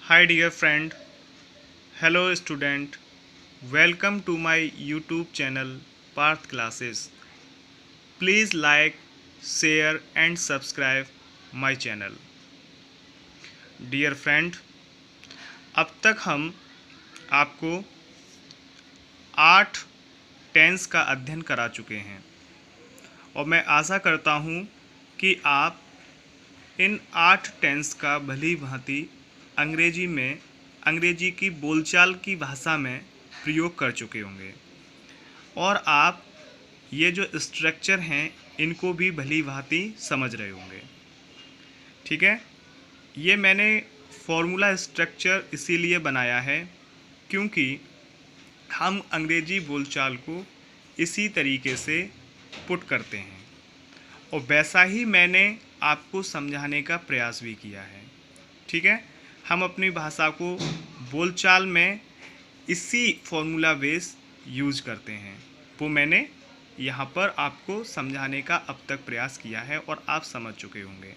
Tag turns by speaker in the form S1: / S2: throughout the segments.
S1: Hi dear friend, hello student, welcome to my YouTube channel Parth Classes. Please like, share and subscribe my channel. Dear friend, अब तक हम आपको 8 tense का अध्ययन करा चुके हैं और मैं आशा करता हूँ कि आप इन 8 टेंस का भली भांति अंग्रेजी की बोलचाल की भाषा में प्रयोग कर चुके होंगे और आप ये जो स्ट्रक्चर हैं इनको भी भली भांति समझ रहे होंगे। ठीक है, ये मैंने फॉर्मूला स्ट्रक्चर इसीलिए बनाया है क्योंकि हम अंग्रेजी बोलचाल को इसी तरीके से पुट करते हैं और वैसा ही मैंने आपको समझाने का प्रयास भी किया है। ठीक है, हम अपनी भाषा को बोलचाल में इसी फॉर्मूला बेस यूज करते हैं, वो मैंने यहाँ पर आपको समझाने का अब तक प्रयास किया है और आप समझ चुके होंगे।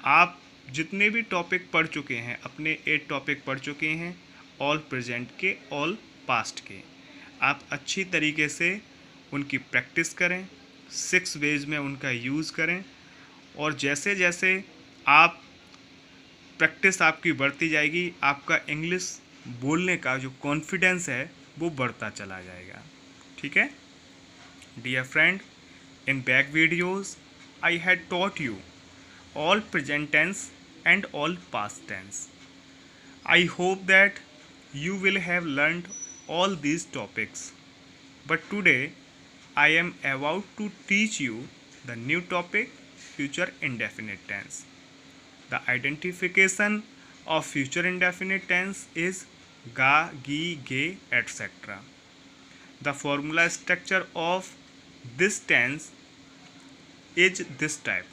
S1: आप जितने भी टॉपिक पढ़ चुके हैं, अपने 8 टॉपिक पढ़ चुके हैं, ऑल प्रेजेंट के, ऑल पास्ट के, आप अच्छी तरीके से उनकी प्रैक्टिस करें, 6 वेज में उनका यूज़ करें और जैसे जैसे आप प्रैक्टिस आपकी बढ़ती जाएगी, आपका इंग्लिश बोलने का जो कॉन्फिडेंस है वो बढ़ता चला जाएगा। ठीक है dear friend, in back videos I had taught you all present tense and all past tense. I hope that you will have learned all these topics, but today I am about to teach you the new topic, future indefinite tense. The identification of future indefinite tense is ga, gi, ge, etc. The formula structure of this tense is this type.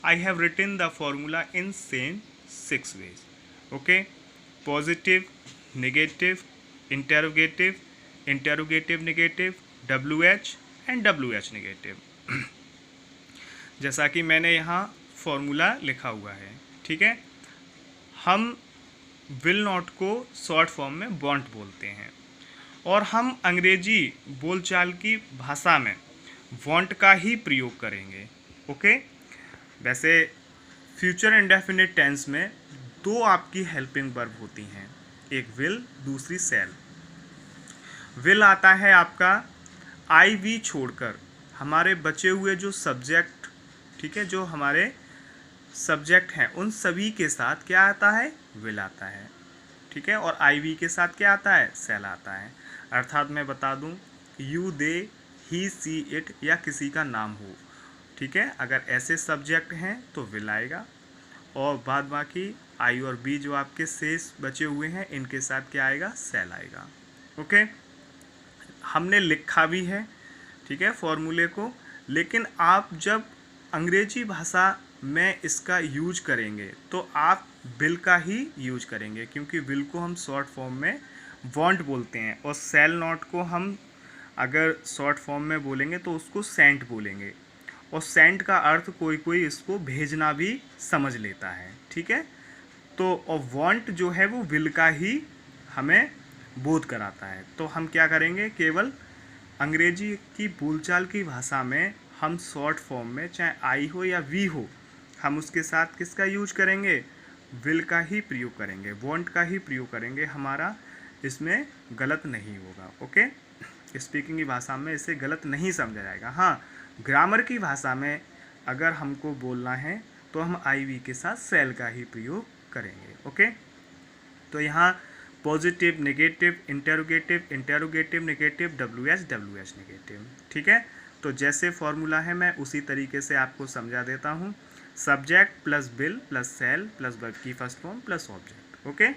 S1: I have written the formula in same 6 ways. Okay, positive, negative, interrogative, interrogative negative, WH and WH negative. जैसा कि मैंने यहाँ formula लिखा हुआ है। ठीक है, हम विल नॉट को शॉर्ट फॉर्म में वांट बोलते हैं और हम अंग्रेजी बोलचाल की भाषा में वांट का ही प्रयोग करेंगे। ओके, वैसे फ्यूचर इंडेफिनिट टेंस में 2 आपकी हेल्पिंग वर्ब होती हैं, एक विल, दूसरी शैल। विल आता है आपका आई वी छोड़कर हमारे बचे हुए जो सब्जेक्ट, ठीक है, जो हमारे सब्जेक्ट हैं उन सभी के साथ क्या आता है, विल आता है। ठीक है, और आई वी के साथ क्या आता है, शैल आता है। अर्थात मैं बता दूं, you, they, he, C, it या किसी का नाम हो, ठीक है, अगर ऐसे सब्जेक्ट हैं तो विल आएगा और बाद बाकी आई और बी जो आपके शेष बचे हुए हैं इनके साथ क्या आएगा, शैल आएगा। ओके, हमने लिखा भी है, ठीक है, फॉर्मूले को, लेकिन आप जब अंग्रेजी भाषा में इसका यूज करेंगे तो आप विल का ही यूज करेंगे क्योंकि विल को हम शॉर्ट फॉर्म में वांट बोलते हैं और सेल नॉट को हम अगर शॉर्ट फॉर्म में बोलेंगे तो उसको सेंट बोलेंगे और सेंट का अर्थ कोई कोई इसको भेजना भी समझ लेता है। ठीक है, तो और वांट जो है वो विल का ही हमें बोध कराता है। तो हम क्या करेंगे, केवल अंग्रेजी की बोलचाल की भाषा में हम शॉर्ट फॉर्म में चाहे आई हो या वी हो, हम उसके साथ किसका यूज करेंगे, विल का ही प्रयोग करेंगे, वांट का ही प्रयोग करेंगे। हमारा इसमें गलत नहीं होगा। ओके, स्पीकिंग की भाषा में इसे गलत नहीं समझा जाएगा। हाँ, ग्रामर की भाषा में अगर हमको बोलना है तो हम आई वी के साथ सेल का ही प्रयोग करेंगे। ओके, तो यहाँ positive, negative, interrogative, interrogative negative, WH negative. ठीक है, तो जैसे फॉर्मूला है मैं उसी तरीके से आपको समझा देता हूँ। Subject plus will plus shall plus verb की first form plus object. Okay,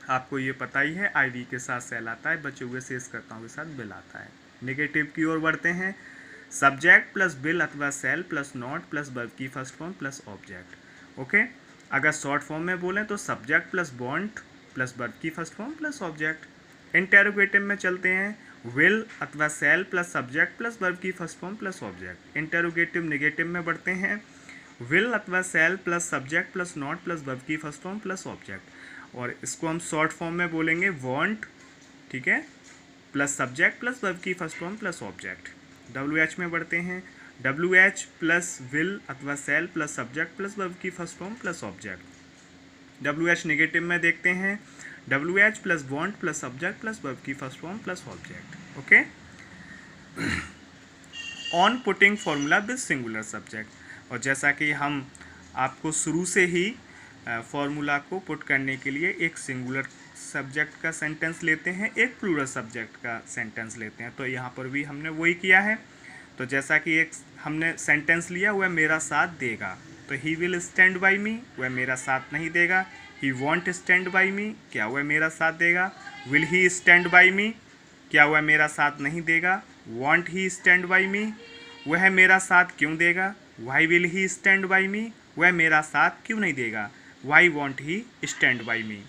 S1: आपको ये पता ही है, आई वी के साथ सेल आता है, बचे हुए शेष कर्ताओं के साथ विल आता है। नेगेटिव की ओर बढ़ते हैं, सब्जेक्ट प्लस विल अथवा shall plus not plus verb की first form plus object. Okay, अगर शॉर्ट फॉर्म में बोलें तो subject plus want plus verb की first form plus object. Interrogative में चलते हैं, विल अथवा shall plus subject plus verb की first form plus object. Interrogative negative में बढ़ते हैं, विल अथवा shall plus subject plus not plus verb की फर्स्ट फॉर्म प्लस ऑब्जेक्ट, और इसको हम शॉर्ट फॉर्म में बोलेंगे वॉन्ट, ठीक है, प्लस सब्जेक्ट प्लस वर्ब की first form plus object. WH में बढ़ते हैं, WH प्लस विल अथवा shall plus subject plus verb की first form plus object. WH negative में देखते हैं, WH plus won't plus subject plus verb की first form plus object. Okay, on putting formula with singular subject, और जैसा कि हम आपको शुरू से ही फॉर्मूला को पुट करने के लिए एक सिंगुलर सब्जेक्ट का सेंटेंस लेते हैं, एक प्लूरल सब्जेक्ट का सेंटेंस लेते हैं, तो यहाँ पर भी हमने वही किया है। तो जैसा कि एक हमने सेंटेंस लिया, वह मेरा साथ देगा, तो he will stand by me, वह मेरा साथ नहीं देगा। He won't stand by me, क्या वह मेरा साथ देगा। Will he stand by me, क्या वह मेरा साथ नहीं देगा। Won't he stand by me, वह मेरा साथ क्यों देगा। Why will he stand by me, वह मेरा साथ क्यों नहीं देगा। Why won't he stand by me.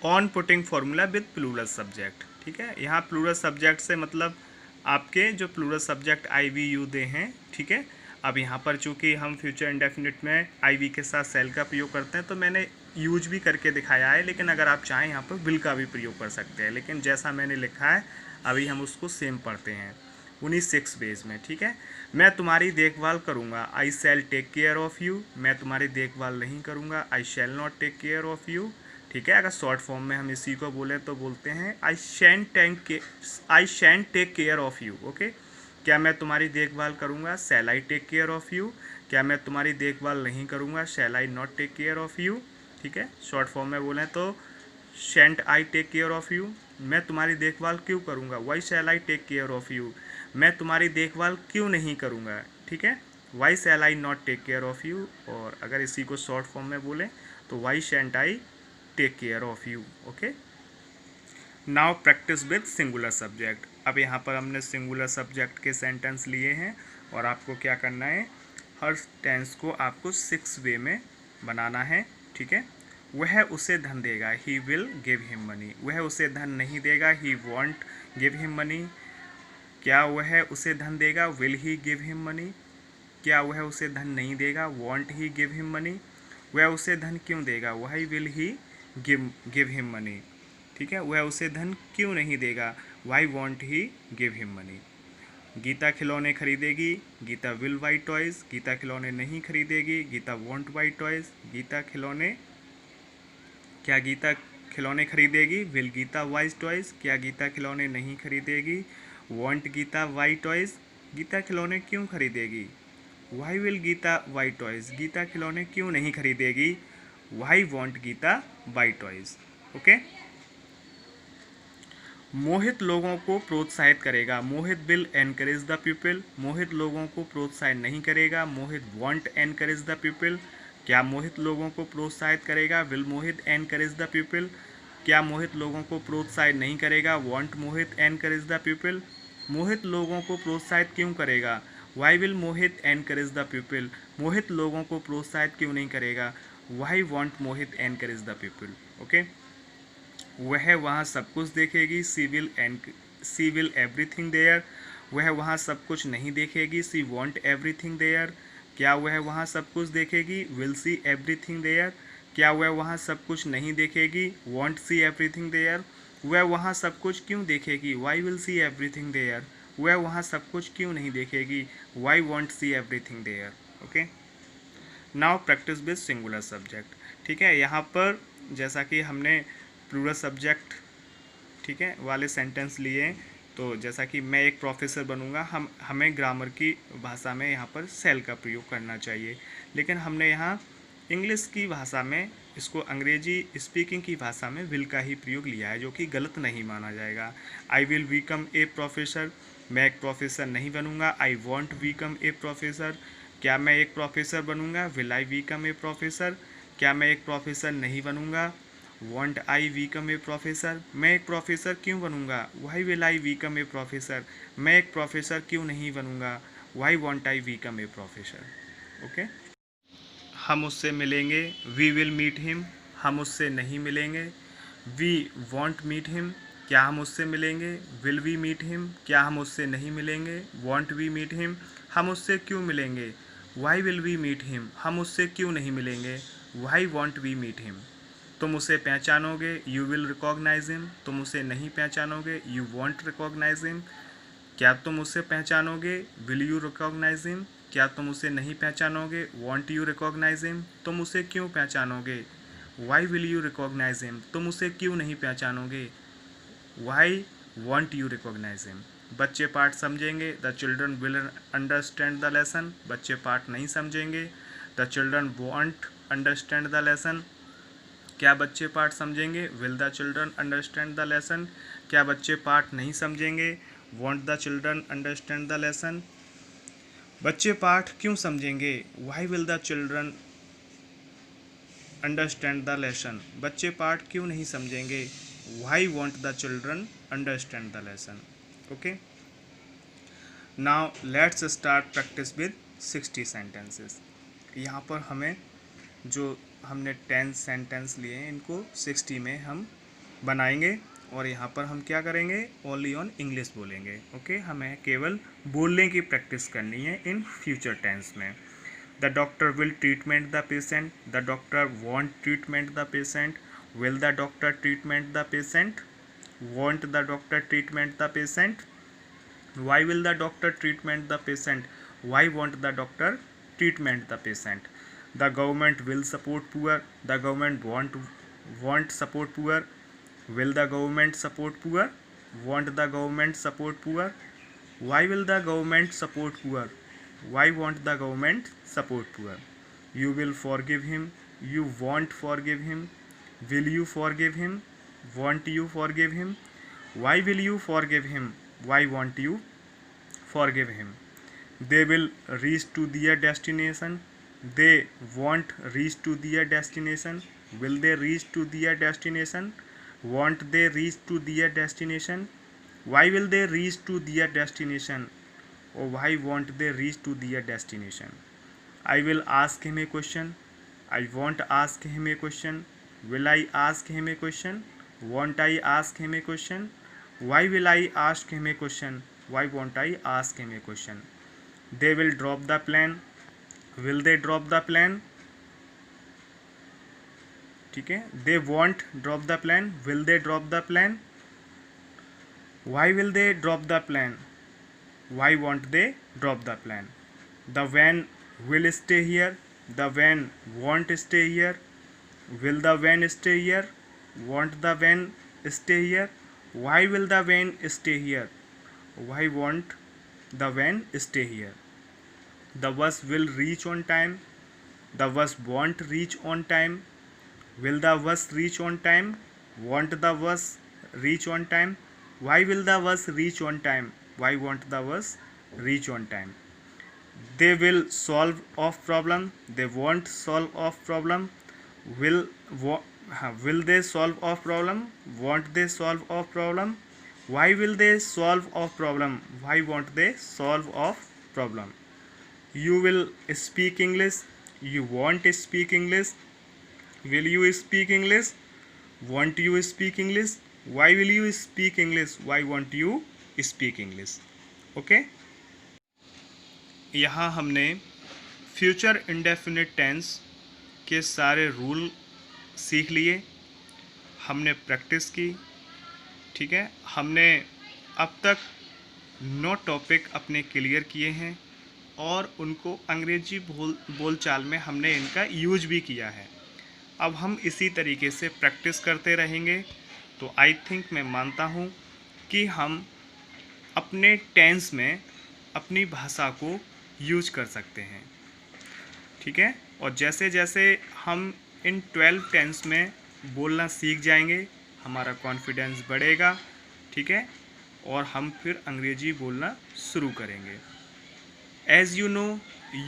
S1: On putting formula with plural subject, ठीक है, यहाँ प्लूरल सब्जेक्ट से मतलब आपके जो plural subject I we you they हैं, ठीक है। अब यहाँ पर चूँकि हम फ्यूचर इंडेफिनिट में आई वी के साथ सेल का प्रयोग करते हैं, तो मैंने यूज भी करके दिखाया है, लेकिन अगर आप चाहें यहाँ पर विल का भी प्रयोग कर सकते हैं, लेकिन जैसा मैंने लिखा है अभी हम उसको सेम पढ़ते हैं उन्हीं 6 वेज में, ठीक है। मैं तुम्हारी देखभाल करूँगा, I shall take care of you, मैं तुम्हारी देखभाल नहीं करूँगा, I shall not take care of you, ठीक है। अगर शॉर्ट फॉर्म में हम इसी को बोले तो बोलते हैं I shan't take care of you. Okay, क्या मैं तुम्हारी देखभाल करूँगा, shall I take care of you. क्या मैं तुम्हारी देखभाल नहीं करूँगा, shall I not take care of you, ठीक है। शॉर्ट फॉर्म में बोलें तो shan't I take care of you, मैं तुम्हारी देखभाल क्यों करूँगा, why shall I take care of you, मैं तुम्हारी देखभाल क्यों नहीं करूँगा, ठीक है। Why shall I not take care of you, और अगर इसी को शॉर्ट फॉर्म में बोलें तो why shan't I take care of you. Okay, now practice with singular subject. अब यहाँ पर हमने सिंगुलर सब्जेक्ट के सेंटेंस लिए हैं, और आपको क्या करना है, हर टेंस को आपको 6 वे में बनाना है, ठीक है। वह उसे धन देगा, he will give him money, वह उसे धन नहीं देगा, he won't give him money. क्या वह उसे धन देगा, will he give him money. क्या वह उसे धन नहीं देगा, won't he give him money. वह उसे धन क्यों देगा, why will he give him money, ठीक है। वह उसे धन क्यों नहीं देगा, why won't he give him money. Gita खिलौने खरीदेगी, Gita will by toys, Gita खिलौने नहीं खरीदेगी, Gita won't buy toys. Gita खिलौने, क्या गीता खिलौने खरीदेगी, विल गीता वाइज टॉयज़। क्या गीता खिलौने नहीं खरीदेगी, won't Geeta buy toys. Gita खिलौने क्यों खरीदेगी, why will Geeta buy toys. Gita खिलौने क्यों नहीं खरीदेगी, why won't Geeta buy toys. Okay, Mohit लोगों को प्रोत्साहित करेगा, Mohit will encourage the people. Mohit लोगों को प्रोत्साहित नहीं करेगा, Mohit won't encourage the people. क्या मोहित लोगों को प्रोत्साहित करेगा, will Mohit encourage the people. क्या मोहित लोगों को प्रोत्साहित नहीं करेगा, won't Mohit encourage the people. Mohit लोगों को प्रोत्साहित क्यों करेगा, why will Mohit encourage the people. Mohit लोगों को प्रोत्साहित क्यों नहीं करेगा, why won't Mohit encourage the people. Okay, वह वहाँ सब कुछ देखेगी, सी विल एवरीथिंग देयर। वह वहाँ सब कुछ नहीं देखेगी, सी वॉन्ट एवरीथिंग देयर। क्या वह वहाँ सब कुछ देखेगी, विल सी एवरीथिंग देयर। क्या वह वहाँ सब कुछ नहीं देखेगी, वॉन्ट सी एवरीथिंग देयर। वह वहाँ सब कुछ क्यों देखेगी, why will see everything there. वह वहाँ सब कुछ क्यों नहीं देखेगी, why won't see everything there. Okay, now practice with singular subject, ठीक है। यहाँ पर जैसा कि हमने प्लूरल सब्जेक्ट, ठीक है, वाले सेंटेंस लिए, तो जैसा कि मैं एक प्रोफेसर बनूंगा, हमें ग्रामर की भाषा में यहाँ पर सेल का प्रयोग करना चाहिए, लेकिन हमने यहाँ इंग्लिश की भाषा में इसको अंग्रेजी स्पीकिंग की भाषा में विल का ही प्रयोग लिया है, जो कि गलत नहीं माना जाएगा। I will become a professor, मैं एक प्रोफेसर नहीं बनूंगा, I won't become a professor. क्या मैं एक प्रोफेसर बनूंगा, will I become a professor. क्या मैं एक प्रोफेसर नहीं बनूंगा, won't I become a professor. मैं एक प्रोफेसर क्यों बनूंगा, why will I become a professor. मैं एक प्रोफेसर क्यों नहीं बनूंगा, why won't I become a professor. Okay, हम उससे मिलेंगे, वी विल मीट हिम। हम उससे नहीं मिलेंगे, वी वॉन्ट मीट हिम। क्या हम उससे मिलेंगे, विल वी मीट हिम। क्या हम उससे नहीं मिलेंगे, वॉन्ट वी मीट हिम। हम उससे क्यों मिलेंगे, why will we meet him, हम उससे क्यों नहीं मिलेंगे। Why won't we meet him, तुम उसे पहचानोगे, यू विल रिकॉग्नाइज हिम, तुम उसे नहीं पहचानोगे, यू वॉन्ट रिकॉग्नाइज हिम, क्या तुम उसे पहचानोगे, विल यू रिकॉग्नाइज हिम, क्या तुम उसे नहीं पहचानोगे, वॉन्ट यू रिकॉग्नाइज हिम, तुम उसे क्यों पहचानोगे, why will you recognise him, तुम उसे क्यों नहीं पहचानोगे, why won't you recognise him. बच्चे पाठ समझेंगे, the children will understand the lesson, बच्चे पाठ नहीं समझेंगे, the children won't understand the lesson, क्या बच्चे पाठ समझेंगे, will the children understand the lesson, क्या बच्चे पाठ नहीं समझेंगे, won't the children understand the lesson. बच्चे पाठ क्यों समझेंगे, why will the children understand the lesson, बच्चे पाठ क्यों नहीं समझेंगे, why won't the children understand the lesson. Okay, now let's start practice with 60 sentences. यहाँ पर हमें जो हमने 10 सेंटेंस लिए हैं इनको 60 में हम बनाएंगे और यहाँ पर हम क्या करेंगे, ओनली ऑन इंग्लिश बोलेंगे। ओके, हमें केवल बोलने की प्रैक्टिस करनी है इन फ्यूचर टेंस में। The doctor will treatment the patient, the doctor won't treatment the patient, will the doctor treatment the patient, won't the doctor treatment the patient, why will the doctor treatment the patient, why won't the doctor treatment the patient, the government will support poor, the government want support poor, will the government support poor, want the government support poor, why will the government support poor, why want the government support poor, you will forgive him, you won't forgive him, will you forgive him, won't you forgive him, why will you forgive him, why won't you forgive him, they will reach to their destination, they won't reach to their destination, will they reach to their destination, won't they reach to their destination, why will they reach to their destination, or why won't they reach to their destination. I will ask him a question, I won't ask him a question, will I ask him a question, won't I ask him a question, why will I ask him a question, why won't I ask him a question. They will drop the plane, will they drop the plane, ठीक है, they won't drop the plane, will they drop the plane, why will they drop the plane, why won't they drop the plane. The van will stay here, the van won't stay here, will the van stay here, won't the van stay here, why will the van stay here, why won't the van stay here. The bus will reach on time, the bus won't reach on time, will the bus reach on time, won't the bus reach on time, why will the bus reach on time, why won't the bus reach on time. They will solve of problem, they won't solve of problem, will they solve of problem, won't they solve of problem, why will they solve of problem, why won't they solve of problem. You will speak English, you won't speak English, will you speak English, won't you speak English, why will you speak English, why won't you speak English. Okay, यहाँ हमने future indefinite tense के सारे rule सीख लिए, हमने practice की, ठीक है, हमने अब तक 9 टॉपिक अपने क्लियर किए हैं और उनको अंग्रेजी बोलचाल में हमने इनका यूज भी किया है। अब हम इसी तरीके से प्रैक्टिस करते रहेंगे तो आई थिंक मैं मानता हूँ कि हम अपने टेंस में अपनी भाषा को यूज कर सकते हैं, ठीक है। और जैसे जैसे हम इन 12 टेंस में बोलना सीख जाएंगे हमारा कॉन्फिडेंस बढ़ेगा, ठीक है, और हम फिर अंग्रेजी बोलना शुरू करेंगे। As you know,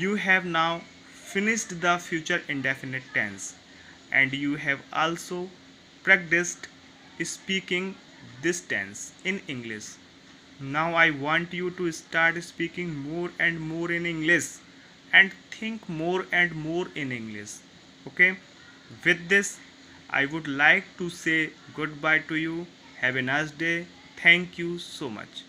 S1: you have now finished the future indefinite tense and you have also practiced speaking this tense in English. Now I want you to start speaking more and more in English and think more and more in English. Okay? With this, I would like to say goodbye to you. Have a nice day. Thank you so much.